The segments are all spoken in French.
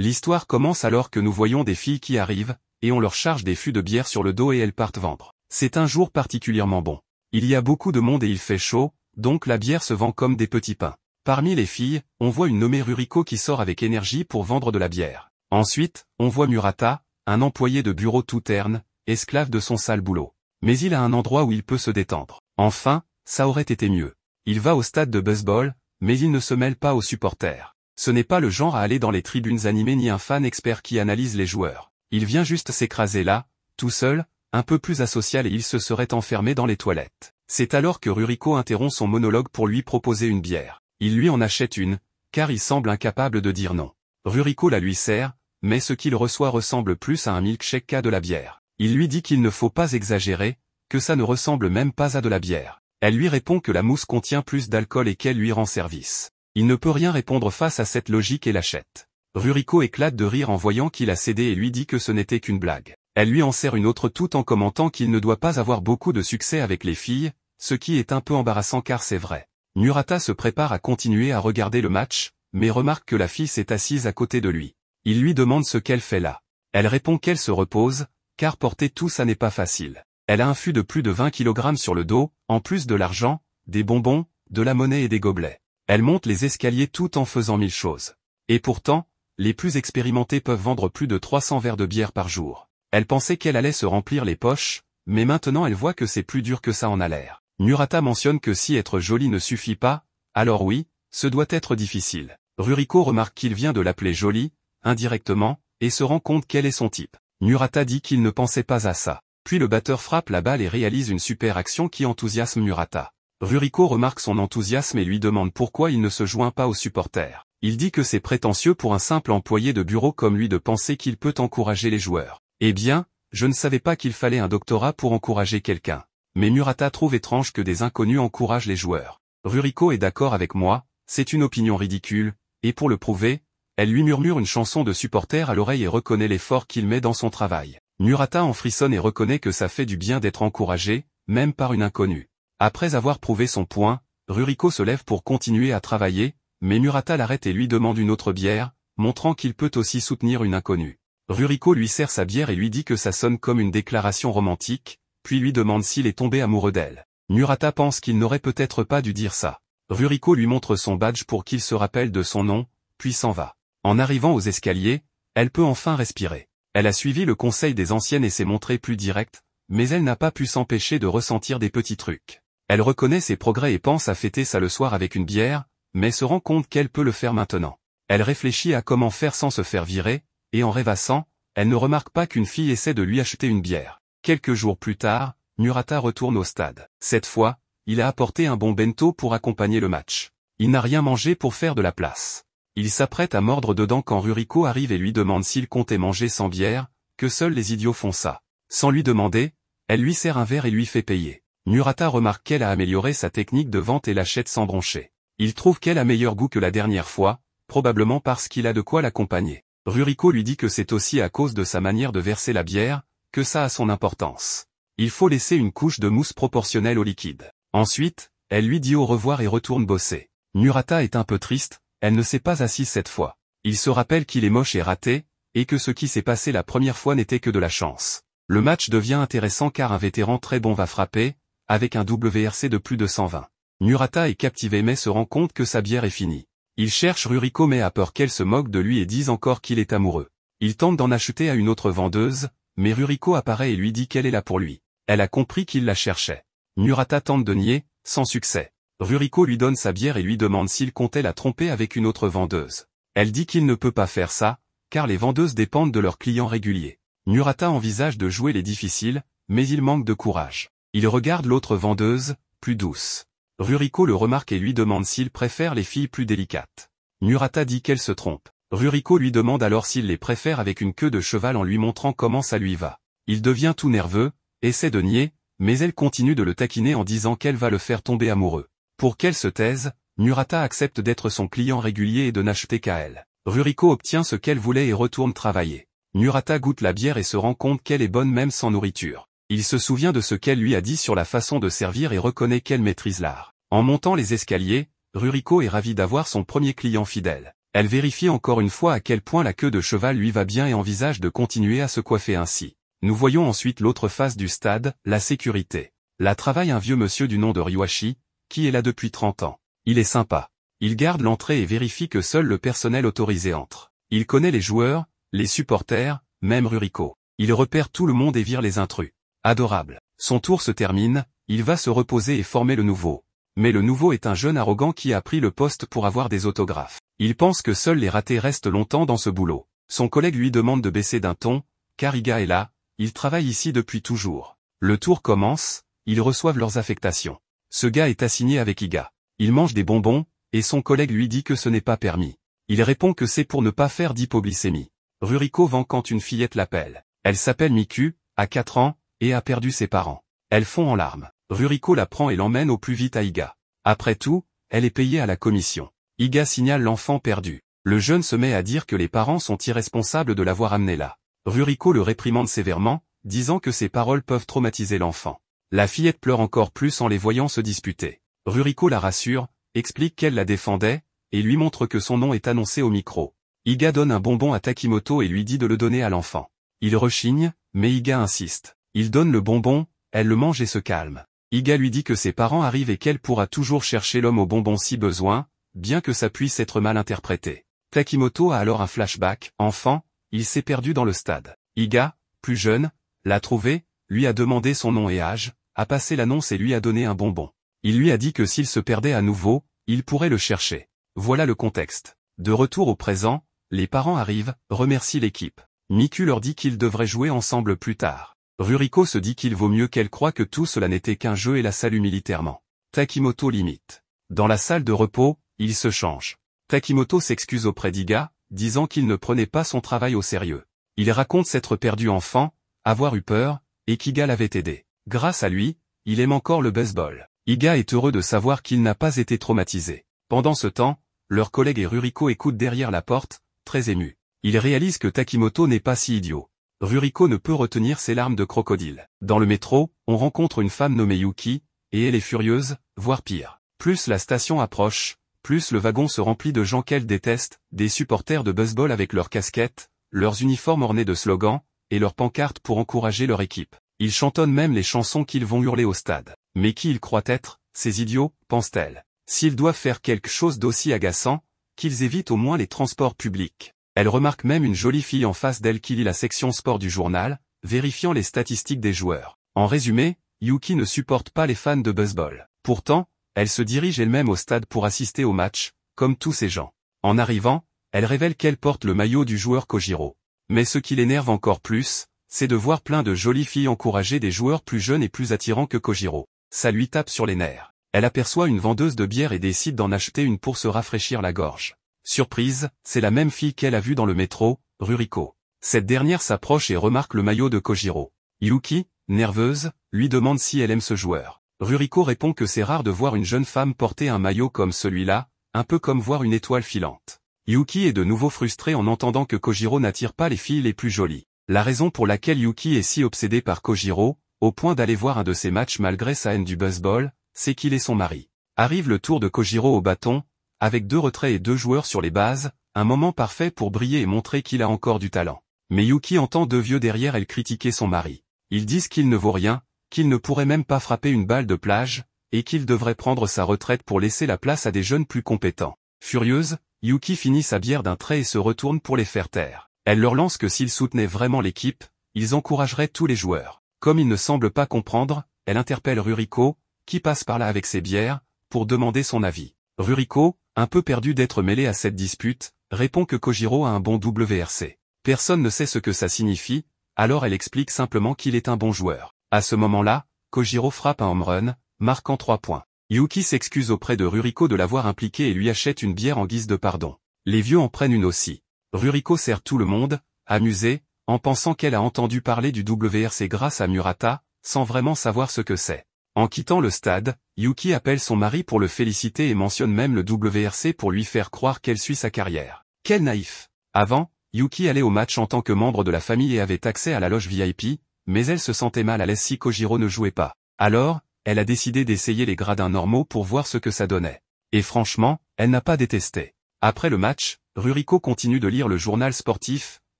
L'histoire commence alors que nous voyons des filles qui arrivent, et on leur charge des fûts de bière sur le dos et elles partent vendre. C'est un jour particulièrement bon. Il y a beaucoup de monde et il fait chaud, donc la bière se vend comme des petits pains. Parmi les filles, on voit une nommée Ruriko qui sort avec énergie pour vendre de la bière. Ensuite, on voit Murata, un employé de bureau tout terne, esclave de son sale boulot. Mais il a un endroit où il peut se détendre. Enfin, ça aurait été mieux. Il va au stade de baseball, mais il ne se mêle pas aux supporters. Ce n'est pas le genre à aller dans les tribunes animées ni un fan expert qui analyse les joueurs. Il vient juste s'écraser là, tout seul, un peu plus asocial et il se serait enfermé dans les toilettes. C'est alors que Ruriko interrompt son monologue pour lui proposer une bière. Il lui en achète une, car il semble incapable de dire non. Ruriko la lui sert, mais ce qu'il reçoit ressemble plus à un milkshake qu'à de la bière. Il lui dit qu'il ne faut pas exagérer, que ça ne ressemble même pas à de la bière. Elle lui répond que la mousse contient plus d'alcool et qu'elle lui rend service. Il ne peut rien répondre face à cette logique et l'achète. Ruriko éclate de rire en voyant qu'il a cédé et lui dit que ce n'était qu'une blague. Elle lui en sert une autre tout en commentant qu'il ne doit pas avoir beaucoup de succès avec les filles, ce qui est un peu embarrassant car c'est vrai. Murata se prépare à continuer à regarder le match, mais remarque que la fille s'est assise à côté de lui. Il lui demande ce qu'elle fait là. Elle répond qu'elle se repose, car porter tout ça n'est pas facile. Elle a un fût de plus de 20 kg sur le dos, en plus de l'argent, des bonbons, de la monnaie et des gobelets. Elle monte les escaliers tout en faisant 1000 choses. Et pourtant, les plus expérimentés peuvent vendre plus de 300 verres de bière par jour. Elle pensait qu'elle allait se remplir les poches, mais maintenant elle voit que c'est plus dur que ça en a l'air. Murata mentionne que si être jolie ne suffit pas, alors oui, ce doit être difficile. Ruriko remarque qu'il vient de l'appeler jolie, indirectement, et se rend compte quel est son type. Murata dit qu'il ne pensait pas à ça. Puis le batteur frappe la balle et réalise une super action qui enthousiasme Murata. Ruriko remarque son enthousiasme et lui demande pourquoi il ne se joint pas aux supporters. Il dit que c'est prétentieux pour un simple employé de bureau comme lui de penser qu'il peut encourager les joueurs. Eh bien, je ne savais pas qu'il fallait un doctorat pour encourager quelqu'un. Mais Murata trouve étrange que des inconnus encouragent les joueurs. Ruriko est d'accord avec moi, c'est une opinion ridicule, et pour le prouver, elle lui murmure une chanson de supporter à l'oreille et reconnaît l'effort qu'il met dans son travail. Murata en frissonne et reconnaît que ça fait du bien d'être encouragé, même par une inconnue. Après avoir prouvé son point, Ruriko se lève pour continuer à travailler, mais Murata l'arrête et lui demande une autre bière, montrant qu'il peut aussi soutenir une inconnue. Ruriko lui sert sa bière et lui dit que ça sonne comme une déclaration romantique, puis lui demande s'il est tombé amoureux d'elle. Murata pense qu'il n'aurait peut-être pas dû dire ça. Ruriko lui montre son badge pour qu'il se rappelle de son nom, puis s'en va. En arrivant aux escaliers, elle peut enfin respirer. Elle a suivi le conseil des anciennes et s'est montrée plus directe, mais elle n'a pas pu s'empêcher de ressentir des petits trucs. Elle reconnaît ses progrès et pense à fêter ça le soir avec une bière, mais se rend compte qu'elle peut le faire maintenant. Elle réfléchit à comment faire sans se faire virer, et en rêvassant, elle ne remarque pas qu'une fille essaie de lui acheter une bière. Quelques jours plus tard, Murata retourne au stade. Cette fois, il a apporté un bon bento pour accompagner le match. Il n'a rien mangé pour faire de la place. Il s'apprête à mordre dedans quand Ruriko arrive et lui demande s'il comptait manger sans bière, que seuls les idiots font ça. Sans lui demander, elle lui sert un verre et lui fait payer. Murata remarque qu'elle a amélioré sa technique de vente et l'achète sans broncher. Il trouve qu'elle a meilleur goût que la dernière fois, probablement parce qu'il a de quoi l'accompagner. Ruriko lui dit que c'est aussi à cause de sa manière de verser la bière, que ça a son importance. Il faut laisser une couche de mousse proportionnelle au liquide. Ensuite, elle lui dit au revoir et retourne bosser. Murata est un peu triste, elle ne s'est pas assise cette fois. Il se rappelle qu'il est moche et raté, et que ce qui s'est passé la première fois n'était que de la chance. Le match devient intéressant car un vétéran très bon va frapper, avec un WRC de plus de 120. Murata est captivé mais se rend compte que sa bière est finie. Il cherche Ruriko mais a peur qu'elle se moque de lui et dise encore qu'il est amoureux. Il tente d'en acheter à une autre vendeuse, mais Ruriko apparaît et lui dit qu'elle est là pour lui. Elle a compris qu'il la cherchait. Murata tente de nier, sans succès. Ruriko lui donne sa bière et lui demande s'il comptait la tromper avec une autre vendeuse. Elle dit qu'il ne peut pas faire ça, car les vendeuses dépendent de leurs clients réguliers. Murata envisage de jouer les difficiles, mais il manque de courage. Il regarde l'autre vendeuse, plus douce. Ruriko le remarque et lui demande s'il préfère les filles plus délicates. Murata dit qu'elle se trompe. Ruriko lui demande alors s'il les préfère avec une queue de cheval en lui montrant comment ça lui va. Il devient tout nerveux, essaie de nier, mais elle continue de le taquiner en disant qu'elle va le faire tomber amoureux. Pour qu'elle se taise, Murata accepte d'être son client régulier et de n'acheter qu'à elle. Ruriko obtient ce qu'elle voulait et retourne travailler. Murata goûte la bière et se rend compte qu'elle est bonne même sans nourriture. Il se souvient de ce qu'elle lui a dit sur la façon de servir et reconnaît qu'elle maîtrise l'art. En montant les escaliers, Ruriko est ravi d'avoir son premier client fidèle. Elle vérifie encore une fois à quel point la queue de cheval lui va bien et envisage de continuer à se coiffer ainsi. Nous voyons ensuite l'autre face du stade, la sécurité. Là travaille un vieux monsieur du nom de Ryuashi, qui est là depuis 30 ans. Il est sympa. Il garde l'entrée et vérifie que seul le personnel autorisé entre. Il connaît les joueurs, les supporters, même Ruriko. Il repère tout le monde et vire les intrus. Adorable. Son tour se termine, il va se reposer et former le nouveau. Mais le nouveau est un jeune arrogant qui a pris le poste pour avoir des autographes. Il pense que seuls les ratés restent longtemps dans ce boulot. Son collègue lui demande de baisser d'un ton, car Iga est là, il travaille ici depuis toujours. Le tour commence, ils reçoivent leurs affectations. Ce gars est assigné avec Iga. Il mange des bonbons, et son collègue lui dit que ce n'est pas permis. Il répond que c'est pour ne pas faire d'hypoglycémie. Ruriko vend quand une fillette l'appelle. Elle s'appelle Miku, a 4 ans, et a perdu ses parents. Elle fond en larmes. Ruriko la prend et l'emmène au plus vite à Iga. Après tout, elle est payée à la commission. Iga signale l'enfant perdu. Le jeune se met à dire que les parents sont irresponsables de l'avoir amené là. Ruriko le réprimande sévèrement, disant que ses paroles peuvent traumatiser l'enfant. La fillette pleure encore plus en les voyant se disputer. Ruriko la rassure, explique qu'elle la défendait, et lui montre que son nom est annoncé au micro. Iga donne un bonbon à Takimoto et lui dit de le donner à l'enfant. Il rechigne, mais Iga insiste. Il donne le bonbon, elle le mange et se calme. Iga lui dit que ses parents arrivent et qu'elle pourra toujours chercher l'homme au bonbon si besoin, bien que ça puisse être mal interprété. Takimoto a alors un flashback. Enfant, il s'est perdu dans le stade. Iga, plus jeune, l'a trouvé, lui a demandé son nom et âge, a passé l'annonce et lui a donné un bonbon. Il lui a dit que s'il se perdait à nouveau, il pourrait le chercher. Voilà le contexte. De retour au présent, les parents arrivent, remercient l'équipe. Miku leur dit qu'ils devraient jouer ensemble plus tard. Ruriko se dit qu'il vaut mieux qu'elle croie que tout cela n'était qu'un jeu et la salue militairement. Takimoto limite. Dans la salle de repos, il se change. Takimoto s'excuse auprès d'Iga, disant qu'il ne prenait pas son travail au sérieux. Il raconte s'être perdu enfant, avoir eu peur, et qu'Iga l'avait aidé. Grâce à lui, il aime encore le baseball. Iga est heureux de savoir qu'il n'a pas été traumatisé. Pendant ce temps, leur collègue et Ruriko écoutent derrière la porte, très émus. Ils réalisent que Takimoto n'est pas si idiot. Ruriko ne peut retenir ses larmes de crocodile. Dans le métro, on rencontre une femme nommée Yuki, et elle est furieuse, voire pire. Plus la station approche, plus le wagon se remplit de gens qu'elle déteste, des supporters de baseball avec leurs casquettes, leurs uniformes ornés de slogans, et leurs pancartes pour encourager leur équipe. Ils chantonnent même les chansons qu'ils vont hurler au stade. Mais qui ils croient être, ces idiots, pense-t-elle. S'ils doivent faire quelque chose d'aussi agaçant, qu'ils évitent au moins les transports publics. Elle remarque même une jolie fille en face d'elle qui lit la section sport du journal, vérifiant les statistiques des joueurs. En résumé, Yuki ne supporte pas les fans de baseball. Pourtant, elle se dirige elle-même au stade pour assister au match, comme tous ces gens. En arrivant, elle révèle qu'elle porte le maillot du joueur Kojiro. Mais ce qui l'énerve encore plus, c'est de voir plein de jolies filles encourager des joueurs plus jeunes et plus attirants que Kojiro. Ça lui tape sur les nerfs. Elle aperçoit une vendeuse de bière et décide d'en acheter une pour se rafraîchir la gorge. Surprise, c'est la même fille qu'elle a vue dans le métro, Ruriko. Cette dernière s'approche et remarque le maillot de Kojiro. Yuki, nerveuse, lui demande si elle aime ce joueur. Ruriko répond que c'est rare de voir une jeune femme porter un maillot comme celui-là, un peu comme voir une étoile filante. Yuki est de nouveau frustrée en entendant que Kojiro n'attire pas les filles les plus jolies. La raison pour laquelle Yuki est si obsédée par Kojiro, au point d'aller voir un de ses matchs malgré sa haine du baseball, c'est qu'il est son mari. Arrive le tour de Kojiro au bâton, avec 2 retraits et 2 joueurs sur les bases, un moment parfait pour briller et montrer qu'il a encore du talent. Mais Yuki entend 2 vieux derrière elle critiquer son mari. Ils disent qu'il ne vaut rien, qu'il ne pourrait même pas frapper une balle de plage, et qu'il devrait prendre sa retraite pour laisser la place à des jeunes plus compétents. Furieuse, Yuki finit sa bière d'un trait et se retourne pour les faire taire. Elle leur lance que s'ils soutenaient vraiment l'équipe, ils encourageraient tous les joueurs. Comme ils ne semblent pas comprendre, elle interpelle Ruriko, qui passe par là avec ses bières, pour demander son avis. Ruriko, un peu perdu d'être mêlé à cette dispute, répond que Kojiro a un bon WRC. Personne ne sait ce que ça signifie, alors elle explique simplement qu'il est un bon joueur. À ce moment-là, Kojiro frappe un home run, marquant 3 points. Yuki s'excuse auprès de Ruriko de l'avoir impliqué et lui achète une bière en guise de pardon. Les vieux en prennent une aussi. Ruriko sert tout le monde, amusée, en pensant qu'elle a entendu parler du WRC grâce à Murata, sans vraiment savoir ce que c'est. En quittant le stade, Yuki appelle son mari pour le féliciter et mentionne même le WRC pour lui faire croire qu'elle suit sa carrière. Quel naïf! Avant, Yuki allait au match en tant que membre de la famille et avait accès à la loge VIP, mais elle se sentait mal à l'aise si Kojiro ne jouait pas. Alors, elle a décidé d'essayer les gradins normaux pour voir ce que ça donnait. Et franchement, elle n'a pas détesté. Après le match, Ruriko continue de lire le journal sportif,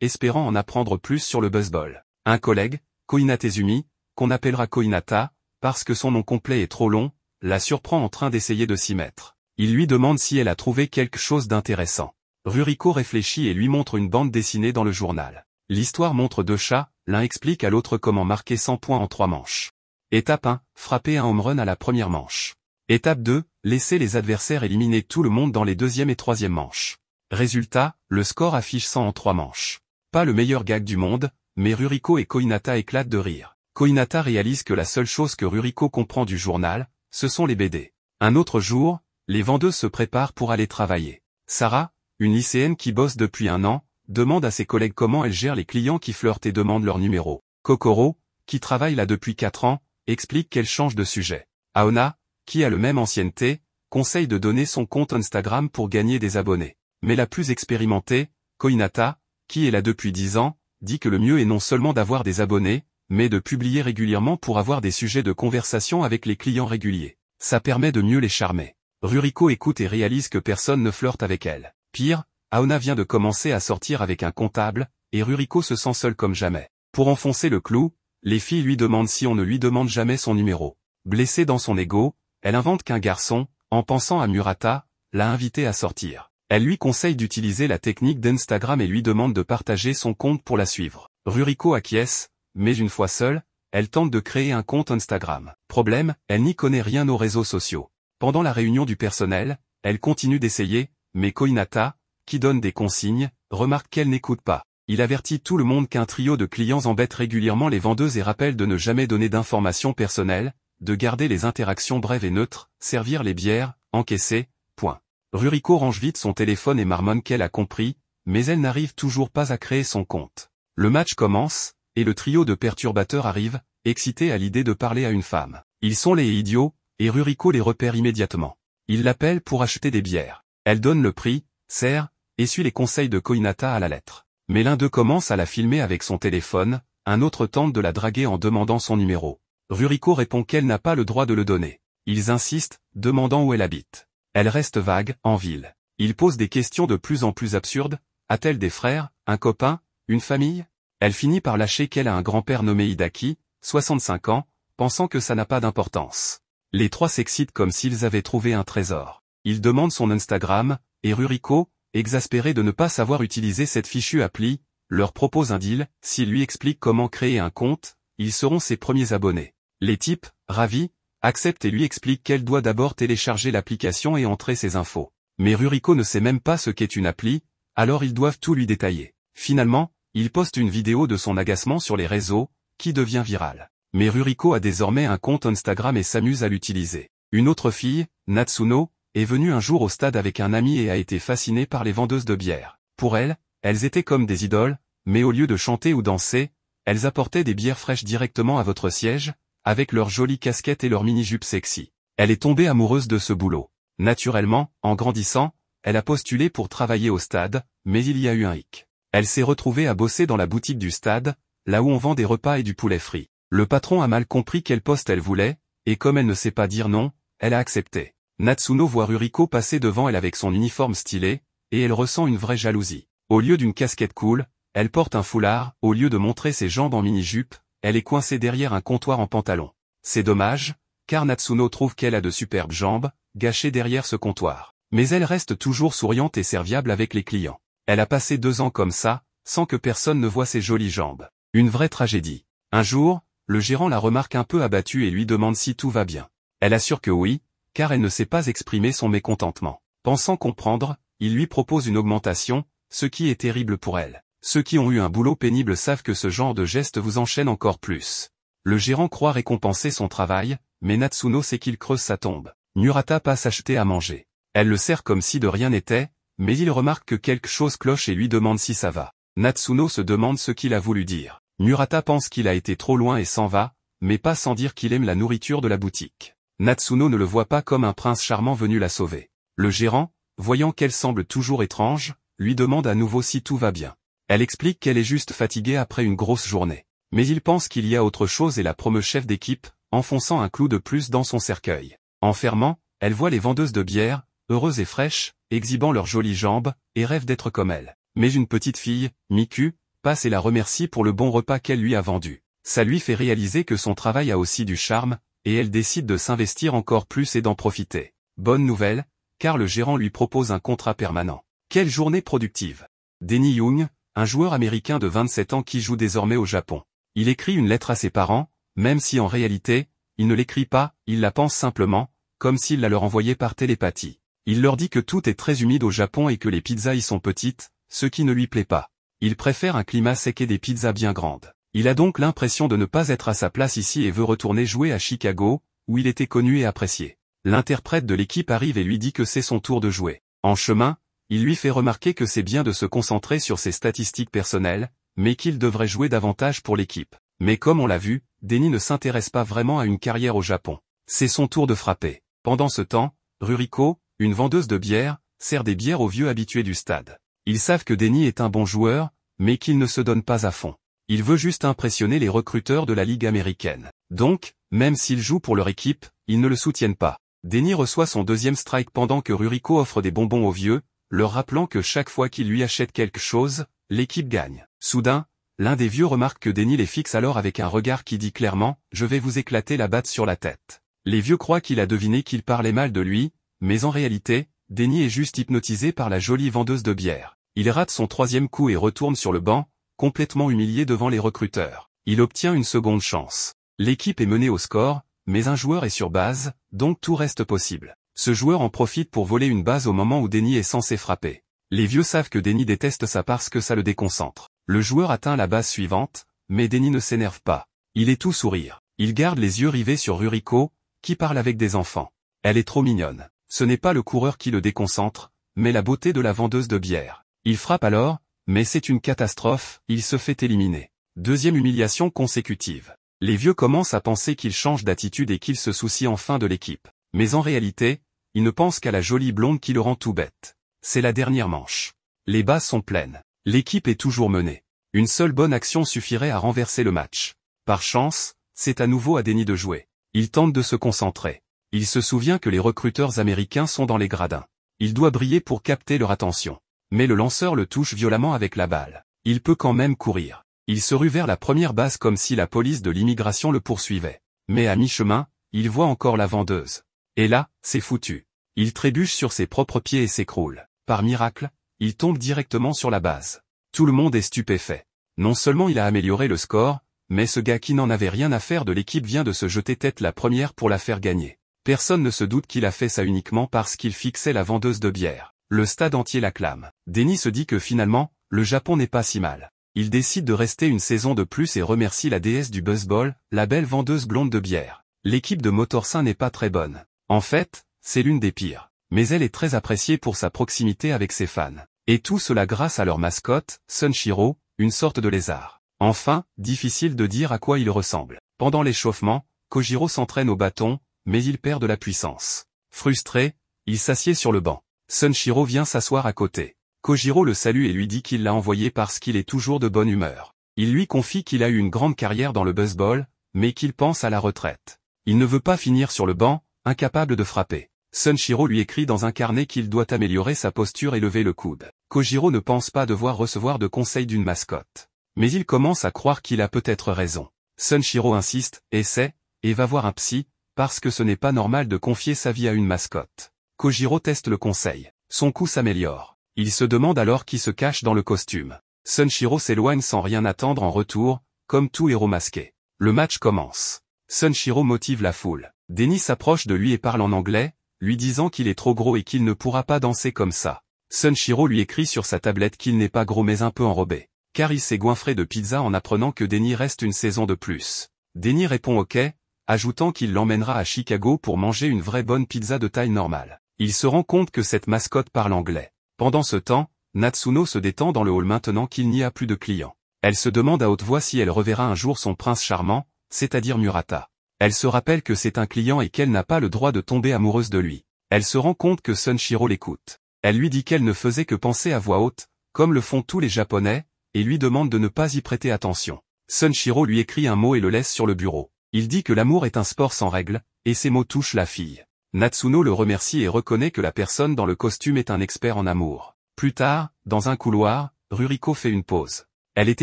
espérant en apprendre plus sur le baseball. Un collègue, Koinatezumi, qu'on appellera Koinata, parce que son nom complet est trop long, la surprend en train d'essayer de s'y mettre. Il lui demande si elle a trouvé quelque chose d'intéressant. Ruriko réfléchit et lui montre une bande dessinée dans le journal. L'histoire montre deux chats, l'un explique à l'autre comment marquer 100 points en 3 manches. Étape 1, frapper un home run à la première manche. Étape 2, laisser les adversaires éliminer tout le monde dans les deuxième et troisième manches. Résultat, le score affiche 100 en 3 manches. Pas le meilleur gag du monde, mais Ruriko et Koinata éclatent de rire. Koinata réalise que la seule chose que Ruriko comprend du journal, ce sont les BD. Un autre jour, les vendeuses se préparent pour aller travailler. Sarah, une lycéenne qui bosse depuis 1 an, demande à ses collègues comment elle gère les clients qui flirtent et demandent leur numéro. Kokoro, qui travaille là depuis 4 ans, explique qu'elle change de sujet. Aona, qui a le même ancienneté, conseille de donner son compte Instagram pour gagner des abonnés. Mais la plus expérimentée, Koinata, qui est là depuis 10 ans, dit que le mieux est non seulement d'avoir des abonnés, mais de publier régulièrement pour avoir des sujets de conversation avec les clients réguliers. Ça permet de mieux les charmer. Ruriko écoute et réalise que personne ne flirte avec elle. Pire, Aona vient de commencer à sortir avec un comptable, et Ruriko se sent seule comme jamais. Pour enfoncer le clou, les filles lui demandent si on ne lui demande jamais son numéro. Blessée dans son ego, elle invente qu'un garçon, en pensant à Murata, l'a invitée à sortir. Elle lui conseille d'utiliser la technique d'Instagram et lui demande de partager son compte pour la suivre. Ruriko acquiesce, mais une fois seule, elle tente de créer un compte Instagram. Problème, elle n'y connaît rien aux réseaux sociaux. Pendant la réunion du personnel, elle continue d'essayer, mais Koinata, qui donne des consignes, remarque qu'elle n'écoute pas. Il avertit tout le monde qu'un trio de clients embête régulièrement les vendeuses et rappelle de ne jamais donner d'informations personnelles, de garder les interactions brèves et neutres, servir les bières, encaisser, point. Ruriko range vite son téléphone et marmonne qu'elle a compris, mais elle n'arrive toujours pas à créer son compte. Le match commence, et le trio de perturbateurs arrive, excité à l'idée de parler à une femme. Ils sont les idiots, et Ruriko les repère immédiatement. Il l'appelle pour acheter des bières. Elle donne le prix, sert, et suit les conseils de Koinata à la lettre. Mais l'un d'eux commence à la filmer avec son téléphone, un autre tente de la draguer en demandant son numéro. Ruriko répond qu'elle n'a pas le droit de le donner. Ils insistent, demandant où elle habite. Elle reste vague, en ville. Il pose des questions de plus en plus absurdes. A-t-elle des frères, un copain, une famille? Elle finit par lâcher qu'elle a un grand-père nommé Hidaki, 65 ans, pensant que ça n'a pas d'importance. Les trois s'excitent comme s'ils avaient trouvé un trésor. Ils demandent son Instagram, et Ruriko, exaspéré de ne pas savoir utiliser cette fichue appli, leur propose un deal. S'il lui explique comment créer un compte, ils seront ses premiers abonnés. Les types, ravis, accepte et lui explique qu'elle doit d'abord télécharger l'application et entrer ses infos. Mais Ruriko ne sait même pas ce qu'est une appli, alors ils doivent tout lui détailler. Finalement, il poste une vidéo de son agacement sur les réseaux, qui devient virale. Mais Ruriko a désormais un compte Instagram et s'amuse à l'utiliser. Une autre fille, Natsuno, est venue un jour au stade avec un ami et a été fascinée par les vendeuses de bière. Pour elle, elles étaient comme des idoles, mais au lieu de chanter ou danser, elles apportaient des bières fraîches directement à votre siège, avec leurs jolies casquettes et leurs mini-jupes sexy. Elle est tombée amoureuse de ce boulot. Naturellement, en grandissant, elle a postulé pour travailler au stade, mais il y a eu un hic. Elle s'est retrouvée à bosser dans la boutique du stade, là où on vend des repas et du poulet frit. Le patron a mal compris quel poste elle voulait, et comme elle ne sait pas dire non, elle a accepté. Natsuno voit Ruriko passer devant elle avec son uniforme stylé, et elle ressent une vraie jalousie. Au lieu d'une casquette cool, elle porte un foulard. Au lieu de montrer ses jambes en mini-jupe, elle est coincée derrière un comptoir en pantalon. C'est dommage, car Natsuno trouve qu'elle a de superbes jambes, gâchées derrière ce comptoir. Mais elle reste toujours souriante et serviable avec les clients. Elle a passé 2 ans comme ça, sans que personne ne voie ses jolies jambes. Une vraie tragédie. Un jour, le gérant la remarque un peu abattue et lui demande si tout va bien. Elle assure que oui, car elle ne sait pas exprimer son mécontentement. Pensant comprendre, il lui propose une augmentation, ce qui est terrible pour elle. Ceux qui ont eu un boulot pénible savent que ce genre de geste vous enchaîne encore plus. Le gérant croit récompenser son travail, mais Natsuno sait qu'il creuse sa tombe. Murata passe acheter à manger. Elle le sert comme si de rien n'était, mais il remarque que quelque chose cloche et lui demande si ça va. Natsuno se demande ce qu'il a voulu dire. Murata pense qu'il a été trop loin et s'en va, mais pas sans dire qu'il aime la nourriture de la boutique. Natsuno ne le voit pas comme un prince charmant venu la sauver. Le gérant, voyant qu'elle semble toujours étrange, lui demande à nouveau si tout va bien. Elle explique qu'elle est juste fatiguée après une grosse journée. Mais il pense qu'il y a autre chose et la promeut chef d'équipe, enfonçant un clou de plus dans son cercueil. En fermant, elle voit les vendeuses de bière, heureuses et fraîches, exhibant leurs jolies jambes, et rêve d'être comme elle. Mais une petite fille, Miku, passe et la remercie pour le bon repas qu'elle lui a vendu. Ça lui fait réaliser que son travail a aussi du charme, et elle décide de s'investir encore plus et d'en profiter. Bonne nouvelle, car le gérant lui propose un contrat permanent. Quelle journée productive! Denny Young, un joueur américain de 27 ans qui joue désormais au Japon. Il écrit une lettre à ses parents, même si en réalité, il ne l'écrit pas, il la pense simplement, comme s'il la leur envoyait par télépathie. Il leur dit que tout est très humide au Japon et que les pizzas y sont petites, ce qui ne lui plaît pas. Il préfère un climat sec et des pizzas bien grandes. Il a donc l'impression de ne pas être à sa place ici et veut retourner jouer à Chicago, où il était connu et apprécié. L'interprète de l'équipe arrive et lui dit que c'est son tour de jouer. En chemin, il lui fait remarquer que c'est bien de se concentrer sur ses statistiques personnelles, mais qu'il devrait jouer davantage pour l'équipe. Mais comme on l'a vu, Denny ne s'intéresse pas vraiment à une carrière au Japon. C'est son tour de frapper. Pendant ce temps, Ruriko, une vendeuse de bière, sert des bières aux vieux habitués du stade. Ils savent que Denny est un bon joueur, mais qu'il ne se donne pas à fond. Il veut juste impressionner les recruteurs de la Ligue américaine. Donc, même s'il joue pour leur équipe, ils ne le soutiennent pas. Denny reçoit son deuxième strike pendant que Ruriko offre des bonbons aux vieux, leur rappelant que chaque fois qu'il lui achète quelque chose, l'équipe gagne. Soudain, l'un des vieux remarque que Denny les fixe alors avec un regard qui dit clairement « Je vais vous éclater la batte sur la tête ». Les vieux croient qu'il a deviné qu'il parlait mal de lui, mais en réalité, Denny est juste hypnotisé par la jolie vendeuse de bière. Il rate son troisième coup et retourne sur le banc, complètement humilié devant les recruteurs. Il obtient une seconde chance. L'équipe est menée au score, mais un joueur est sur base, donc tout reste possible. Ce joueur en profite pour voler une base au moment où Denny est censé frapper. Les vieux savent que Denny déteste ça parce que ça le déconcentre. Le joueur atteint la base suivante, mais Denny ne s'énerve pas. Il est tout sourire. Il garde les yeux rivés sur Ruriko, qui parle avec des enfants. Elle est trop mignonne. Ce n'est pas le coureur qui le déconcentre, mais la beauté de la vendeuse de bière. Il frappe alors, mais c'est une catastrophe, il se fait éliminer. Deuxième humiliation consécutive. Les vieux commencent à penser qu'il change d'attitude et qu'il se soucie enfin de l'équipe. Mais en réalité, ils ne pensent qu'à la jolie blonde qui le rend tout bête. C'est la dernière manche. Les bases sont pleines. L'équipe est toujours menée. Une seule bonne action suffirait à renverser le match. Par chance, c'est à nouveau à Denny de jouer. Il tente de se concentrer. Il se souvient que les recruteurs américains sont dans les gradins. Il doit briller pour capter leur attention. Mais le lanceur le touche violemment avec la balle. Il peut quand même courir. Il se rue vers la première base comme si la police de l'immigration le poursuivait. Mais à mi-chemin, il voit encore la vendeuse. Et là, c'est foutu. Il trébuche sur ses propres pieds et s'écroule. Par miracle, il tombe directement sur la base. Tout le monde est stupéfait. Non seulement il a amélioré le score, mais ce gars qui n'en avait rien à faire de l'équipe vient de se jeter tête la première pour la faire gagner. Personne ne se doute qu'il a fait ça uniquement parce qu'il fixait la vendeuse de bière. Le stade entier l'acclame. Denny se dit que finalement, le Japon n'est pas si mal. Il décide de rester une saison de plus et remercie la déesse du baseball, la belle vendeuse blonde de bière. L'équipe de Motorsin n'est pas très bonne. En fait, c'est l'une des pires. Mais elle est très appréciée pour sa proximité avec ses fans. Et tout cela grâce à leur mascotte, Sunshiro, une sorte de lézard. Enfin, difficile de dire à quoi il ressemble. Pendant l'échauffement, Kojiro s'entraîne au bâton, mais il perd de la puissance. Frustré, il s'assied sur le banc. Sunshiro vient s'asseoir à côté. Kojiro le salue et lui dit qu'il l'a envoyé parce qu'il est toujours de bonne humeur. Il lui confie qu'il a eu une grande carrière dans le baseball, mais qu'il pense à la retraite. Il ne veut pas finir sur le banc, incapable de frapper. Sunshiro lui écrit dans un carnet qu'il doit améliorer sa posture et lever le coude. Kojiro ne pense pas devoir recevoir de conseils d'une mascotte. Mais il commence à croire qu'il a peut-être raison. Sunshiro insiste, essaie, et va voir un psy, parce que ce n'est pas normal de confier sa vie à une mascotte. Kojiro teste le conseil. Son coup s'améliore. Il se demande alors qui se cache dans le costume. Sunshiro s'éloigne sans rien attendre en retour, comme tout héros masqué. Le match commence. Sunshiro motive la foule. Denny s'approche de lui et parle en anglais, lui disant qu'il est trop gros et qu'il ne pourra pas danser comme ça. Sunshiro lui écrit sur sa tablette qu'il n'est pas gros mais un peu enrobé. Car il s'est goinfré de pizza en apprenant que Denny reste une saison de plus. Denny répond OK, ajoutant qu'il l'emmènera à Chicago pour manger une vraie bonne pizza de taille normale. Il se rend compte que cette mascotte parle anglais. Pendant ce temps, Natsuno se détend dans le hall maintenant qu'il n'y a plus de clients. Elle se demande à haute voix si elle reverra un jour son prince charmant, c'est-à-dire Murata. Elle se rappelle que c'est un client et qu'elle n'a pas le droit de tomber amoureuse de lui. Elle se rend compte que Sunshiro l'écoute. Elle lui dit qu'elle ne faisait que penser à voix haute, comme le font tous les Japonais, et lui demande de ne pas y prêter attention. Sunshiro lui écrit un mot et le laisse sur le bureau. Il dit que l'amour est un sport sans règles, et ces mots touchent la fille. Natsuno le remercie et reconnaît que la personne dans le costume est un expert en amour. Plus tard, dans un couloir, Ruriko fait une pause. Elle est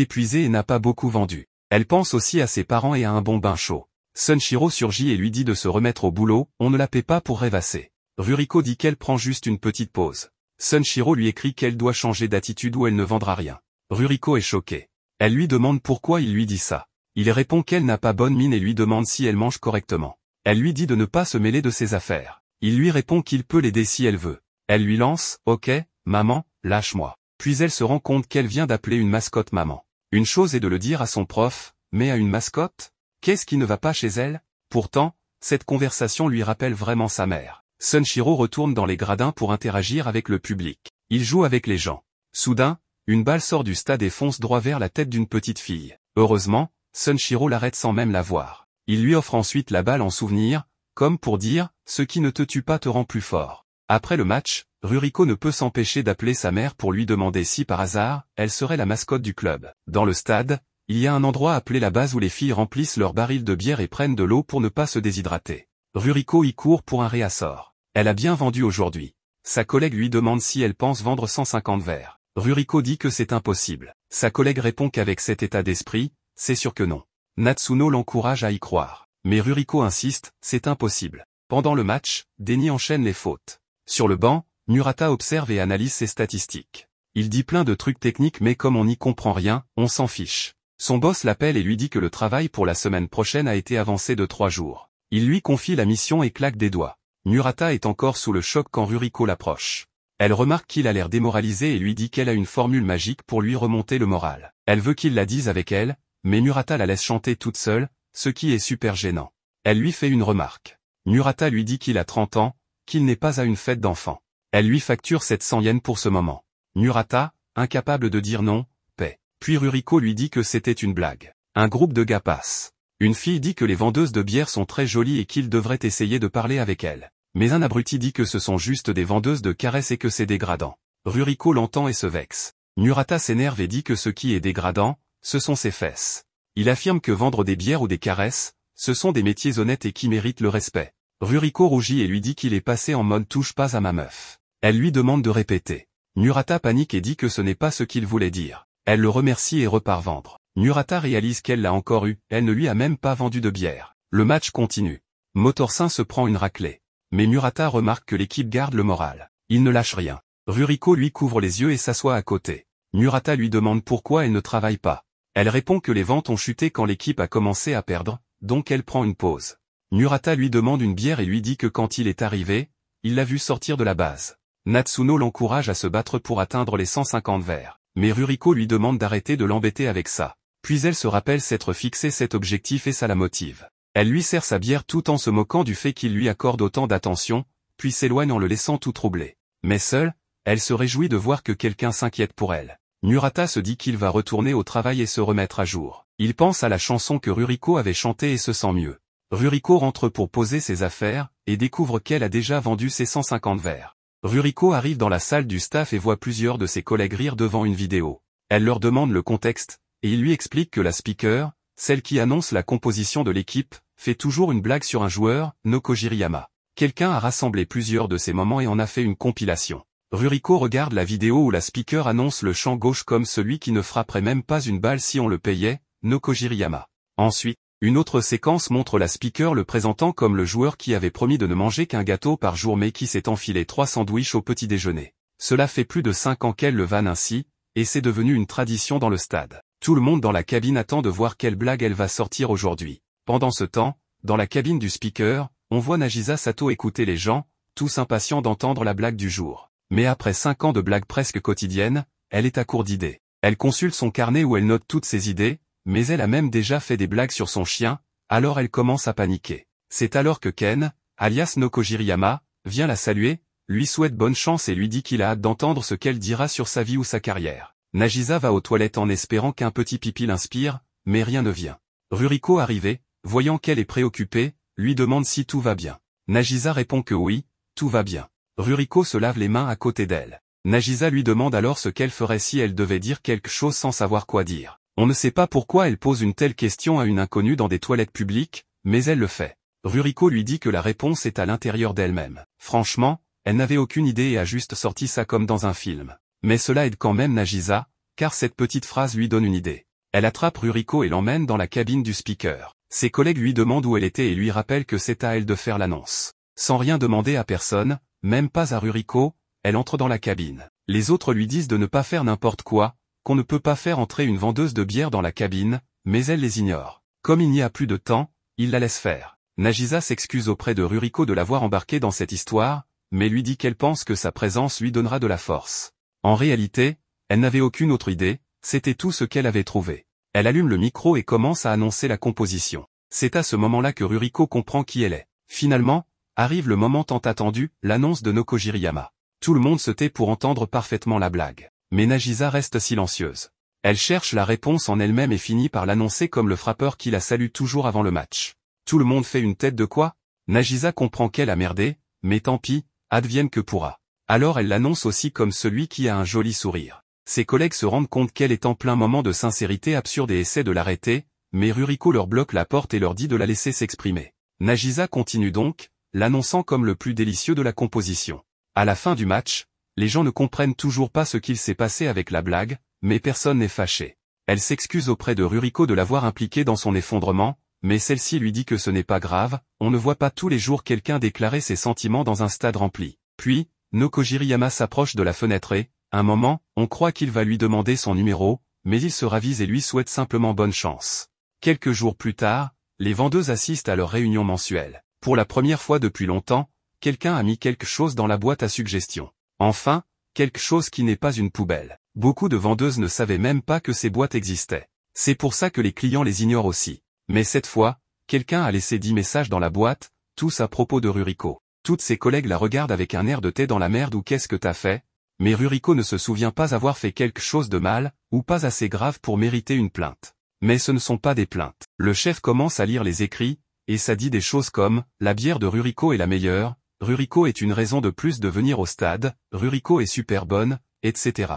épuisée et n'a pas beaucoup vendu. Elle pense aussi à ses parents et à un bon bain chaud. Sunshiro surgit et lui dit de se remettre au boulot, on ne la paie pas pour rêvasser. Ruriko dit qu'elle prend juste une petite pause. Sunshiro lui écrit qu'elle doit changer d'attitude ou elle ne vendra rien. Ruriko est choquée. Elle lui demande pourquoi il lui dit ça. Il répond qu'elle n'a pas bonne mine et lui demande si elle mange correctement. Elle lui dit de ne pas se mêler de ses affaires. Il lui répond qu'il peut l'aider si elle veut. Elle lui lance « Ok, maman, lâche-moi ». Puis elle se rend compte qu'elle vient d'appeler une mascotte maman. Une chose est de le dire à son prof, mais à une mascotte? Qu'est-ce qui ne va pas chez elle? Pourtant, cette conversation lui rappelle vraiment sa mère. Sunshiro retourne dans les gradins pour interagir avec le public. Il joue avec les gens. Soudain, une balle sort du stade et fonce droit vers la tête d'une petite fille. Heureusement, Sunshiro l'arrête sans même la voir. Il lui offre ensuite la balle en souvenir, comme pour dire « ce qui ne te tue pas te rend plus fort ». Après le match, Ruriko ne peut s'empêcher d'appeler sa mère pour lui demander si par hasard, elle serait la mascotte du club. Dans le stade, il y a un endroit appelé la base où les filles remplissent leurs barils de bière et prennent de l'eau pour ne pas se déshydrater. Ruriko y court pour un réassort. Elle a bien vendu aujourd'hui. Sa collègue lui demande si elle pense vendre 150 verres. Ruriko dit que c'est impossible. Sa collègue répond qu'avec cet état d'esprit, c'est sûr que non. Natsuno l'encourage à y croire. Mais Ruriko insiste, c'est impossible. Pendant le match, Denny enchaîne les fautes. Sur le banc, Murata observe et analyse ses statistiques. Il dit plein de trucs techniques mais comme on n'y comprend rien, on s'en fiche. Son boss l'appelle et lui dit que le travail pour la semaine prochaine a été avancé de 3 jours. Il lui confie la mission et claque des doigts. Murata est encore sous le choc quand Ruriko l'approche. Elle remarque qu'il a l'air démoralisé et lui dit qu'elle a une formule magique pour lui remonter le moral. Elle veut qu'il la dise avec elle, mais Murata la laisse chanter toute seule, ce qui est super gênant. Elle lui fait une remarque. Murata lui dit qu'il a 30 ans, qu'il n'est pas à une fête d'enfants. Elle lui facture 700 yens pour ce moment. Murata, incapable de dire non, paie. Puis Ruriko lui dit que c'était une blague. Un groupe de gars passe. Une fille dit que les vendeuses de bière sont très jolies et qu'il devrait essayer de parler avec elles. Mais un abruti dit que ce sont juste des vendeuses de caresses et que c'est dégradant. Ruriko l'entend et se vexe. Murata s'énerve et dit que ce qui est dégradant, ce sont ses fesses. Il affirme que vendre des bières ou des caresses, ce sont des métiers honnêtes et qui méritent le respect. Ruriko rougit et lui dit qu'il est passé en mode touche pas à ma meuf. Elle lui demande de répéter. Murata panique et dit que ce n'est pas ce qu'il voulait dire. Elle le remercie et repart vendre. Murata réalise qu'elle l'a encore eu, elle ne lui a même pas vendu de bière. Le match continue. Motorsin se prend une raclée. Mais Murata remarque que l'équipe garde le moral. Il ne lâche rien. Ruriko lui couvre les yeux et s'assoit à côté. Murata lui demande pourquoi elle ne travaille pas. Elle répond que les ventes ont chuté quand l'équipe a commencé à perdre, donc elle prend une pause. Murata lui demande une bière et lui dit que quand il est arrivé, il l'a vu sortir de la base. Natsuno l'encourage à se battre pour atteindre les 150 verres. Mais Ruriko lui demande d'arrêter de l'embêter avec ça. Puis elle se rappelle s'être fixé cet objectif et ça la motive. Elle lui sert sa bière tout en se moquant du fait qu'il lui accorde autant d'attention, puis s'éloigne en le laissant tout troublé. Mais seule, elle se réjouit de voir que quelqu'un s'inquiète pour elle. Murata se dit qu'il va retourner au travail et se remettre à jour. Il pense à la chanson que Ruriko avait chantée et se sent mieux. Ruriko rentre pour poser ses affaires, et découvre qu'elle a déjà vendu ses 150 verres. Ruriko arrive dans la salle du staff et voit plusieurs de ses collègues rire devant une vidéo. Elle leur demande le contexte, et il lui explique que la speaker, celle qui annonce la composition de l'équipe, fait toujours une blague sur un joueur, Noko Jiriyama. Quelqu'un a rassemblé plusieurs de ces moments et en a fait une compilation. Ruriko regarde la vidéo où la speaker annonce le champ gauche comme celui qui ne frapperait même pas une balle si on le payait, Noko Jiriyama. Ensuite, une autre séquence montre la speaker le présentant comme le joueur qui avait promis de ne manger qu'un gâteau par jour mais qui s'est enfilé 3 sandwichs au petit déjeuner. Cela fait plus de 5 ans qu'elle le vanne ainsi, et c'est devenu une tradition dans le stade. Tout le monde dans la cabine attend de voir quelle blague elle va sortir aujourd'hui. Pendant ce temps, dans la cabine du speaker, on voit Nagisa Sato écouter les gens, tous impatients d'entendre la blague du jour. Mais après 5 ans de blagues presque quotidiennes, elle est à court d'idées. Elle consulte son carnet où elle note toutes ses idées, mais elle a même déjà fait des blagues sur son chien, alors elle commence à paniquer. C'est alors que Ken, alias Noko Jiriyama, vient la saluer, lui souhaite bonne chance et lui dit qu'il a hâte d'entendre ce qu'elle dira sur sa vie ou sa carrière. Nagisa va aux toilettes en espérant qu'un petit pipi l'inspire, mais rien ne vient. Ruriko arrivé, voyant qu'elle est préoccupée, lui demande si tout va bien. Nagisa répond que oui, tout va bien. Ruriko se lave les mains à côté d'elle. Nagisa lui demande alors ce qu'elle ferait si elle devait dire quelque chose sans savoir quoi dire. On ne sait pas pourquoi elle pose une telle question à une inconnue dans des toilettes publiques, mais elle le fait. Ruriko lui dit que la réponse est à l'intérieur d'elle-même. Franchement, elle n'avait aucune idée et a juste sorti ça comme dans un film. Mais cela aide quand même Nagisa, car cette petite phrase lui donne une idée. Elle attrape Ruriko et l'emmène dans la cabine du speaker. Ses collègues lui demandent où elle était et lui rappellent que c'est à elle de faire l'annonce. Sans rien demander à personne, même pas à Ruriko, elle entre dans la cabine. Les autres lui disent de ne pas faire n'importe quoi, qu'on ne peut pas faire entrer une vendeuse de bière dans la cabine, mais elle les ignore. Comme il n'y a plus de temps, il la laisse faire. Nagisa s'excuse auprès de Ruriko de l'avoir embarqué dans cette histoire, mais lui dit qu'elle pense que sa présence lui donnera de la force. En réalité, elle n'avait aucune autre idée, c'était tout ce qu'elle avait trouvé. Elle allume le micro et commence à annoncer la composition. C'est à ce moment-là que Ruriko comprend qui elle est. Finalement, arrive le moment tant attendu, l'annonce de Noko Jiriyama. Tout le monde se tait pour entendre parfaitement la blague. Mais Nagisa reste silencieuse. Elle cherche la réponse en elle-même et finit par l'annoncer comme le frappeur qui la salue toujours avant le match. Tout le monde fait une tête de quoi? Nagisa comprend qu'elle a merdé, mais tant pis, advienne que pourra. Alors elle l'annonce aussi comme celui qui a un joli sourire. Ses collègues se rendent compte qu'elle est en plein moment de sincérité absurde et essaient de l'arrêter, mais Ruriko leur bloque la porte et leur dit de la laisser s'exprimer. Nagisa continue donc, l'annonçant comme le plus délicieux de la composition. À la fin du match, les gens ne comprennent toujours pas ce qu'il s'est passé avec la blague, mais personne n'est fâché. Elle s'excuse auprès de Ruriko de l'avoir impliquée dans son effondrement, mais celle-ci lui dit que ce n'est pas grave, on ne voit pas tous les jours quelqu'un déclarer ses sentiments dans un stade rempli. Puis, Noko Jiriyama s'approche de la fenêtre et, un moment, on croit qu'il va lui demander son numéro, mais il se ravise et lui souhaite simplement bonne chance. Quelques jours plus tard, les vendeuses assistent à leur réunion mensuelle. Pour la première fois depuis longtemps, quelqu'un a mis quelque chose dans la boîte à suggestions. Enfin, quelque chose qui n'est pas une poubelle. Beaucoup de vendeuses ne savaient même pas que ces boîtes existaient. C'est pour ça que les clients les ignorent aussi. Mais cette fois, quelqu'un a laissé 10 messages dans la boîte, tous à propos de Ruriko. Toutes ses collègues la regardent avec un air de t'es dans la merde ou qu'est-ce que t'as fait? Mais Ruriko ne se souvient pas avoir fait quelque chose de mal, ou pas assez grave pour mériter une plainte. Mais ce ne sont pas des plaintes. Le chef commence à lire les écrits, et ça dit des choses comme « La bière de Ruriko est la meilleure »,« Ruriko est une raison de plus de venir au stade »,« Ruriko est super bonne », etc.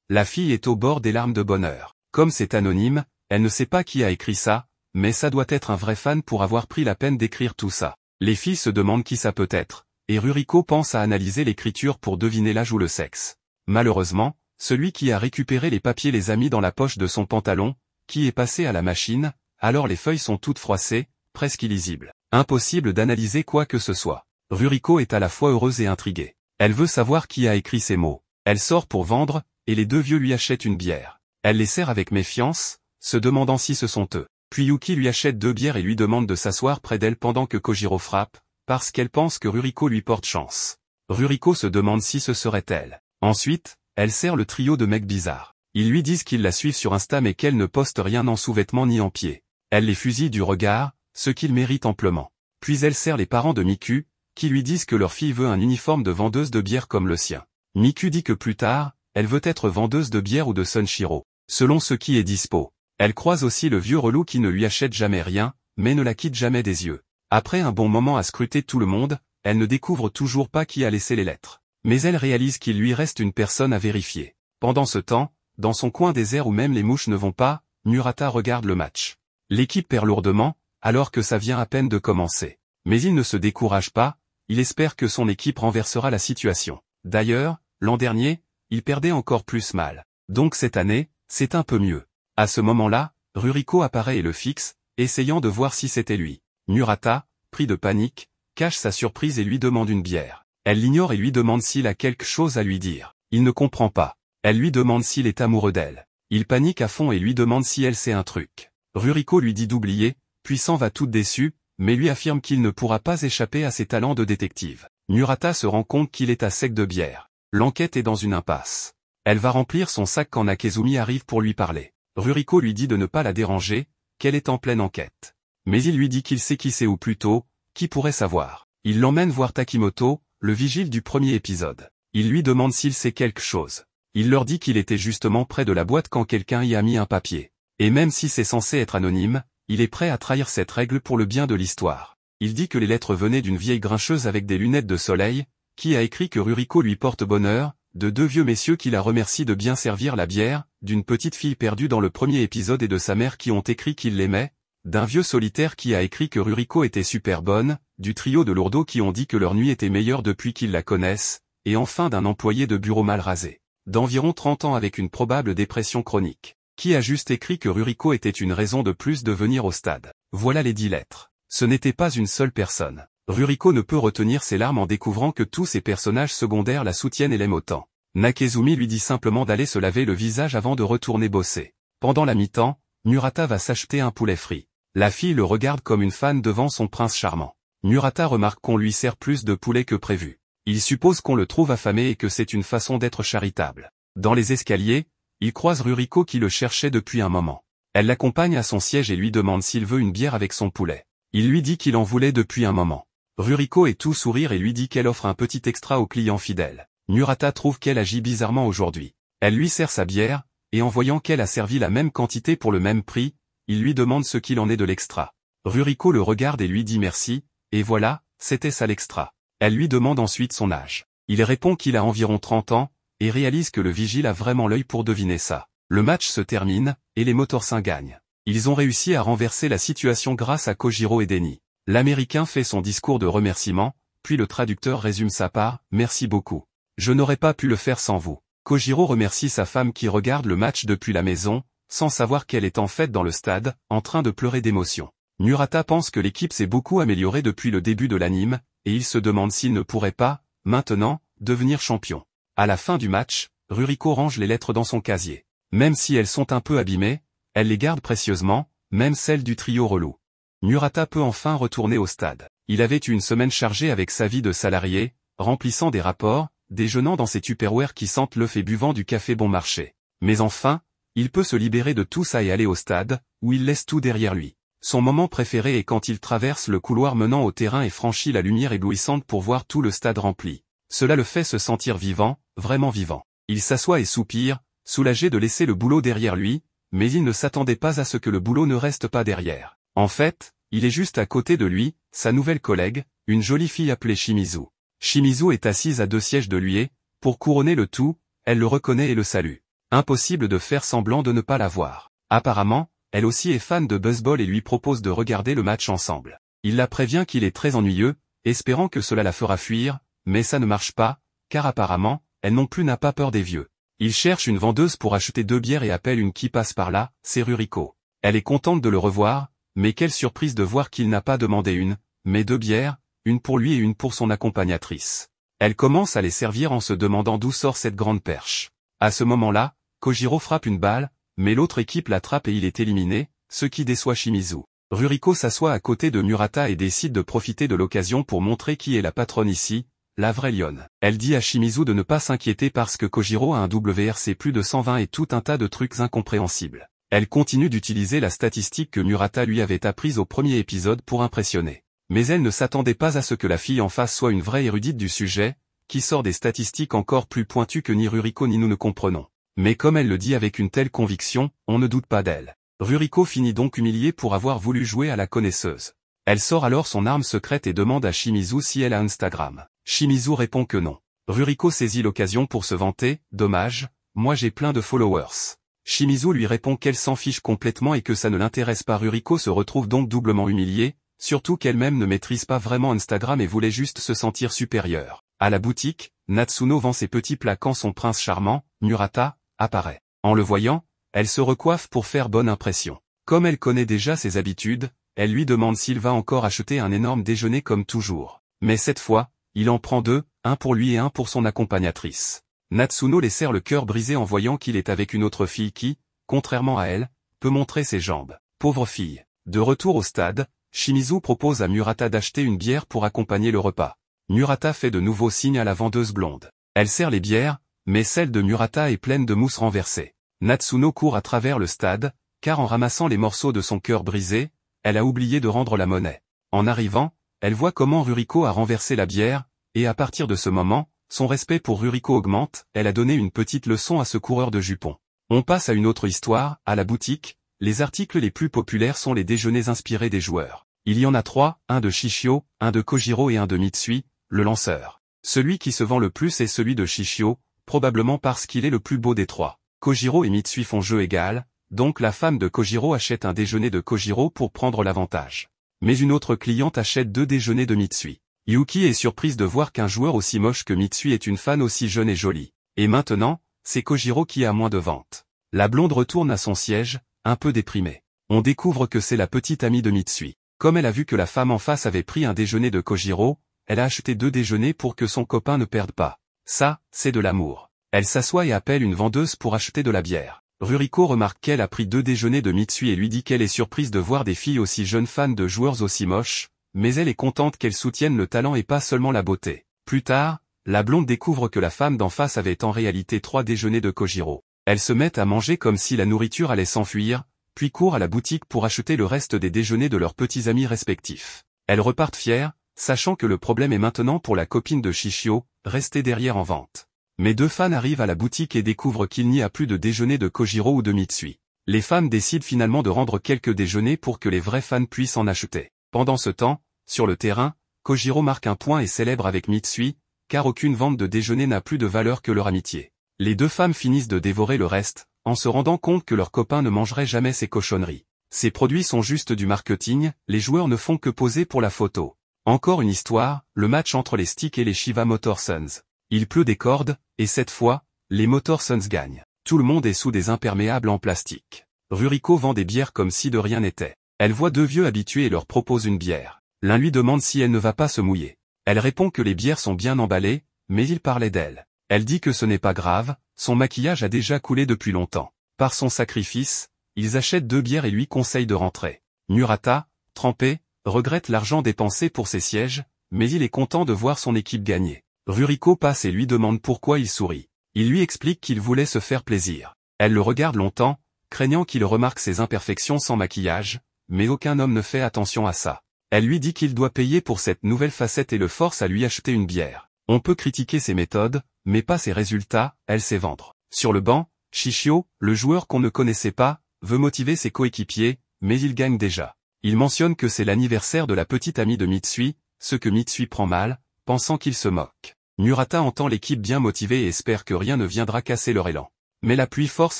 La fille est au bord des larmes de bonheur. Comme c'est anonyme, elle ne sait pas qui a écrit ça, mais ça doit être un vrai fan pour avoir pris la peine d'écrire tout ça. Les filles se demandent qui ça peut être, et Ruriko pense à analyser l'écriture pour deviner l'âge ou le sexe. Malheureusement, celui qui a récupéré les papiers les a mis dans la poche de son pantalon, qui est passé à la machine, alors les feuilles sont toutes froissées, presque illisibles. Impossible d'analyser quoi que ce soit. Ruriko est à la fois heureuse et intriguée. Elle veut savoir qui a écrit ces mots. Elle sort pour vendre, et les deux vieux lui achètent une bière. Elle les sert avec méfiance, se demandant si ce sont eux. Puis Yuki lui achète 2 bières et lui demande de s'asseoir près d'elle pendant que Kojiro frappe, parce qu'elle pense que Ruriko lui porte chance. Ruriko se demande si ce serait elle. Ensuite, elle sert le trio de mecs bizarres. Ils lui disent qu'ils la suivent sur Insta mais qu'elle ne poste rien en sous-vêtements ni en pied. Elle les fusille du regard, ce qu'ils méritent amplement. Puis elle sert les parents de Miku, qui lui disent que leur fille veut un uniforme de vendeuse de bière comme le sien. Miku dit que plus tard, elle veut être vendeuse de bière ou de Sunshiro, selon ce qui est dispo. Elle croise aussi le vieux relou qui ne lui achète jamais rien, mais ne la quitte jamais des yeux. Après un bon moment à scruter tout le monde, elle ne découvre toujours pas qui a laissé les lettres. Mais elle réalise qu'il lui reste une personne à vérifier. Pendant ce temps, dans son coin désert où même les mouches ne vont pas, Murata regarde le match. L'équipe perd lourdement, alors que ça vient à peine de commencer. Mais il ne se décourage pas, il espère que son équipe renversera la situation. D'ailleurs, l'an dernier, il perdait encore plus mal. Donc cette année, c'est un peu mieux. À ce moment-là, Ruriko apparaît et le fixe, essayant de voir si c'était lui. Murata, pris de panique, cache sa surprise et lui demande une bière. Elle l'ignore et lui demande s'il a quelque chose à lui dire. Il ne comprend pas. Elle lui demande s'il est amoureux d'elle. Il panique à fond et lui demande si elle sait un truc. Ruriko lui dit d'oublier, puis s'en va toute déçue, mais lui affirme qu'il ne pourra pas échapper à ses talents de détective. Murata se rend compte qu'il est à sec de bière. L'enquête est dans une impasse. Elle va remplir son sac quand Nakezumi arrive pour lui parler. Ruriko lui dit de ne pas la déranger, qu'elle est en pleine enquête. Mais il lui dit qu'il sait qui c'est ou plutôt, qui pourrait savoir. Il l'emmène voir Takimoto, le vigile du premier épisode. Il lui demande s'il sait quelque chose. Il leur dit qu'il était justement près de la boîte quand quelqu'un y a mis un papier. Et même si c'est censé être anonyme, il est prêt à trahir cette règle pour le bien de l'histoire. Il dit que les lettres venaient d'une vieille grincheuse avec des lunettes de soleil, qui a écrit que Ruriko lui porte bonheur, de 2 vieux messieurs qui la remercient de bien servir la bière, d'une petite fille perdue dans le premier épisode et de sa mère qui ont écrit qu'ils l'aimaient, d'un vieux solitaire qui a écrit que Ruriko était super bonne, du trio de lourdeaux qui ont dit que leur nuit était meilleure depuis qu'ils la connaissent, et enfin d'un employé de bureau mal rasé, d'environ 30 ans avec une probable dépression chronique, qui a juste écrit que Ruriko était une raison de plus de venir au stade. Voilà les 10 lettres. Ce n'était pas une seule personne. Ruriko ne peut retenir ses larmes en découvrant que tous ses personnages secondaires la soutiennent et l'aiment autant. Nakezumi lui dit simplement d'aller se laver le visage avant de retourner bosser. Pendant la mi-temps, Murata va s'acheter un poulet frit. La fille le regarde comme une fan devant son prince charmant. Murata remarque qu'on lui sert plus de poulet que prévu. Il suppose qu'on le trouve affamé et que c'est une façon d'être charitable. Dans les escaliers, il croise Ruriko qui le cherchait depuis un moment. Elle l'accompagne à son siège et lui demande s'il veut une bière avec son poulet. Il lui dit qu'il en voulait depuis un moment. Ruriko est tout sourire et lui dit qu'elle offre un petit extra aux clients fidèles. Murata trouve qu'elle agit bizarrement aujourd'hui. Elle lui sert sa bière, et en voyant qu'elle a servi la même quantité pour le même prix, il lui demande ce qu'il en est de l'extra. Ruriko le regarde et lui dit merci, et voilà, c'était ça l'extra. Elle lui demande ensuite son âge. Il répond qu'il a environ 30 ans, et réalise que le vigile a vraiment l'œil pour deviner ça. Le match se termine, et les Motorsins gagnent. Ils ont réussi à renverser la situation grâce à Kojiro et Denny. L'Américain fait son discours de remerciement, puis le traducteur résume sa part, « Merci beaucoup. Je n'aurais pas pu le faire sans vous. » Kojiro remercie sa femme qui regarde le match depuis la maison, sans savoir qu'elle est en fait dans le stade, en train de pleurer d'émotion. Murata pense que l'équipe s'est beaucoup améliorée depuis le début de l'anime, et il se demande s'il ne pourrait pas, maintenant, devenir champion. À la fin du match, Ruriko range les lettres dans son casier. Même si elles sont un peu abîmées, elle les garde précieusement, même celles du trio relou. Murata peut enfin retourner au stade. Il avait eu une semaine chargée avec sa vie de salarié, remplissant des rapports, déjeunant dans ses tupperwares qui sentent l'œuf et buvant du café bon marché. Mais enfin, il peut se libérer de tout ça et aller au stade, où il laisse tout derrière lui. Son moment préféré est quand il traverse le couloir menant au terrain et franchit la lumière éblouissante pour voir tout le stade rempli. Cela le fait se sentir vivant, vraiment vivant. Il s'assoit et soupire, soulagé de laisser le boulot derrière lui, mais il ne s'attendait pas à ce que le boulot ne reste pas derrière. En fait, il est juste à côté de lui, sa nouvelle collègue, une jolie fille appelée Shimizu. Shimizu est assise à 2 sièges de lui et, pour couronner le tout, elle le reconnaît et le salue. Impossible de faire semblant de ne pas la voir. Apparemment, elle aussi est fan de baseball et lui propose de regarder le match ensemble. Il la prévient qu'il est très ennuyeux, espérant que cela la fera fuir, mais ça ne marche pas, car apparemment, elle non plus n'a pas peur des vieux. Il cherche une vendeuse pour acheter 2 bières et appelle une qui passe par là, c'est Ruriko. Elle est contente de le revoir, mais quelle surprise de voir qu'il n'a pas demandé une, mais 2 bières, une pour lui et une pour son accompagnatrice. Elle commence à les servir en se demandant d'où sort cette grande perche. À ce moment-là, Kojiro frappe une balle, mais l'autre équipe l'attrape et il est éliminé, ce qui déçoit Shimizu. Ruriko s'assoit à côté de Murata et décide de profiter de l'occasion pour montrer qui est la patronne ici, la vraie lionne. Elle dit à Shimizu de ne pas s'inquiéter parce que Kojiro a un WRC plus de 120 et tout un tas de trucs incompréhensibles. Elle continue d'utiliser la statistique que Murata lui avait apprise au premier épisode pour impressionner. Mais elle ne s'attendait pas à ce que la fille en face soit une vraie érudite du sujet, qui sort des statistiques encore plus pointues que ni Ruriko ni nous ne comprenons. Mais comme elle le dit avec une telle conviction, on ne doute pas d'elle. Ruriko finit donc humiliée pour avoir voulu jouer à la connaisseuse. Elle sort alors son arme secrète et demande à Shimizu si elle a Instagram. Shimizu répond que non. Ruriko saisit l'occasion pour se vanter, « Dommage, moi j'ai plein de followers ». Shimizu lui répond qu'elle s'en fiche complètement et que ça ne l'intéresse pas. Ruriko se retrouve donc doublement humiliée, surtout qu'elle-même ne maîtrise pas vraiment Instagram et voulait juste se sentir supérieure. À la boutique, Natsuno vend ses petits plats quand son prince charmant, Murata, apparaît. En le voyant, elle se recoiffe pour faire bonne impression. Comme elle connaît déjà ses habitudes, elle lui demande s'il va encore acheter un énorme déjeuner comme toujours. Mais cette fois, il en prend 2, un pour lui et un pour son accompagnatrice. Natsuno les serre le cœur brisé en voyant qu'il est avec une autre fille qui, contrairement à elle, peut montrer ses jambes. Pauvre fille. De retour au stade, Shimizu propose à Murata d'acheter une bière pour accompagner le repas. Murata fait de nouveaux signes à la vendeuse blonde. Elle sert les bières, mais celle de Murata est pleine de mousse renversée. Natsuno court à travers le stade, car en ramassant les morceaux de son cœur brisé, elle a oublié de rendre la monnaie. En arrivant, elle voit comment Ruriko a renversé la bière, et à partir de ce moment, son respect pour Ruriko augmente. Elle a donné une petite leçon à ce coureur de jupons. On passe à une autre histoire. À la boutique, les articles les plus populaires sont les déjeuners inspirés des joueurs. Il y en a 3, un de Shishio, un de Kojiro et un de Mitsui, le lanceur. Celui qui se vend le plus est celui de Shishio, probablement parce qu'il est le plus beau des 3. Kojiro et Mitsui font jeu égal, donc la femme de Kojiro achète un déjeuner de Kojiro pour prendre l'avantage. Mais une autre cliente achète 2 déjeuners de Mitsui. Yuki est surprise de voir qu'un joueur aussi moche que Mitsui est une fan aussi jeune et jolie. Et maintenant, c'est Kojiro qui a moins de ventes. La blonde retourne à son siège, un peu déprimée. On découvre que c'est la petite amie de Mitsui. Comme elle a vu que la femme en face avait pris un déjeuner de Kojiro, elle a acheté 2 déjeuners pour que son copain ne perde pas. Ça, c'est de l'amour. Elle s'assoit et appelle une vendeuse pour acheter de la bière. Ruriko remarque qu'elle a pris 2 déjeuners de Mitsui et lui dit qu'elle est surprise de voir des filles aussi jeunes fans de joueurs aussi moches, mais elle est contente qu'elles soutiennent le talent et pas seulement la beauté. Plus tard, la blonde découvre que la femme d'en face avait en réalité 3 déjeuners de Kojiro. Elles se mettent à manger comme si la nourriture allait s'enfuir, puis courent à la boutique pour acheter le reste des déjeuners de leurs petits amis respectifs. Elles repartent fières, sachant que le problème est maintenant pour la copine de Shishio, restée derrière en vente. Mais 2 fans arrivent à la boutique et découvrent qu'il n'y a plus de déjeuner de Kojiro ou de Mitsui. Les femmes décident finalement de rendre quelques déjeuners pour que les vrais fans puissent en acheter. Pendant ce temps, sur le terrain, Kojiro marque un point et célèbre avec Mitsui, car aucune vente de déjeuner n'a plus de valeur que leur amitié. Les 2 femmes finissent de dévorer le reste, en se rendant compte que leur copain ne mangerait jamais ces cochonneries. Ces produits sont juste du marketing, les joueurs ne font que poser pour la photo. Encore une histoire, le match entre les Sticks et les Shiba Motor Sons. Il pleut des cordes, et cette fois, les Motor Sons gagnent. Tout le monde est sous des imperméables en plastique. Ruriko vend des bières comme si de rien n'était. Elle voit 2 vieux habitués et leur propose une bière. L'un lui demande si elle ne va pas se mouiller. Elle répond que les bières sont bien emballées, mais il parlait d'elle. Elle dit que ce n'est pas grave, son maquillage a déjà coulé depuis longtemps. Par son sacrifice, ils achètent 2 bières et lui conseillent de rentrer. Murata, trempé, regrette l'argent dépensé pour ses sièges, mais il est content de voir son équipe gagner. Ruriko passe et lui demande pourquoi il sourit. Il lui explique qu'il voulait se faire plaisir. Elle le regarde longtemps, craignant qu'il remarque ses imperfections sans maquillage, mais aucun homme ne fait attention à ça. Elle lui dit qu'il doit payer pour cette nouvelle facette et le force à lui acheter une bière. On peut critiquer ses méthodes, mais pas ses résultats, elle sait vendre. Sur le banc, Shishio, le joueur qu'on ne connaissait pas, veut motiver ses coéquipiers, mais il gagne déjà. Il mentionne que c'est l'anniversaire de la petite amie de Mitsui, ce que Mitsui prend mal, pensant qu'il se moque. Murata entend l'équipe bien motivée et espère que rien ne viendra casser leur élan. Mais la pluie force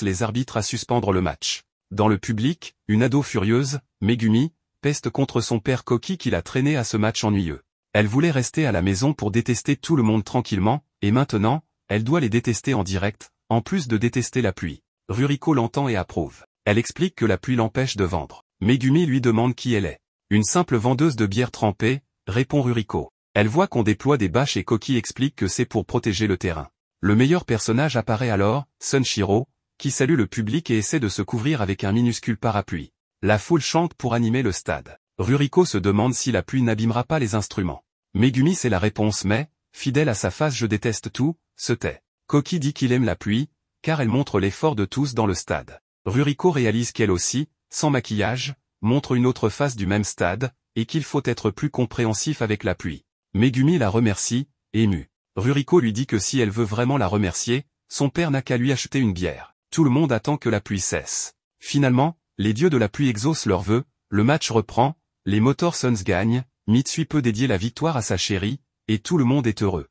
les arbitres à suspendre le match. Dans le public, une ado furieuse, Megumi, peste contre son père Koki qui l'a traîné à ce match ennuyeux. Elle voulait rester à la maison pour détester tout le monde tranquillement, et maintenant, elle doit les détester en direct, en plus de détester la pluie. Ruriko l'entend et approuve. Elle explique que la pluie l'empêche de vendre. Megumi lui demande qui elle est. Une simple vendeuse de bière trempée, répond Ruriko. Elle voit qu'on déploie des bâches et Koki explique que c'est pour protéger le terrain. Le meilleur personnage apparaît alors, Sunshiro, qui salue le public et essaie de se couvrir avec un minuscule parapluie. La foule chante pour animer le stade. Ruriko se demande si la pluie n'abîmera pas les instruments. Megumi c'est la réponse mais, fidèle à sa face je déteste tout, se tait. Koki dit qu'il aime la pluie, car elle montre l'effort de tous dans le stade. Ruriko réalise qu'elle aussi, sans maquillage, montre une autre face du même stade, et qu'il faut être plus compréhensif avec la pluie. Megumi la remercie, émue. Ruriko lui dit que si elle veut vraiment la remercier, son père n'a qu'à lui acheter une bière. Tout le monde attend que la pluie cesse. Finalement, les dieux de la pluie exaucent leurs vœux, le match reprend, les Motor Sons gagnent, Mitsui peut dédier la victoire à sa chérie, et tout le monde est heureux.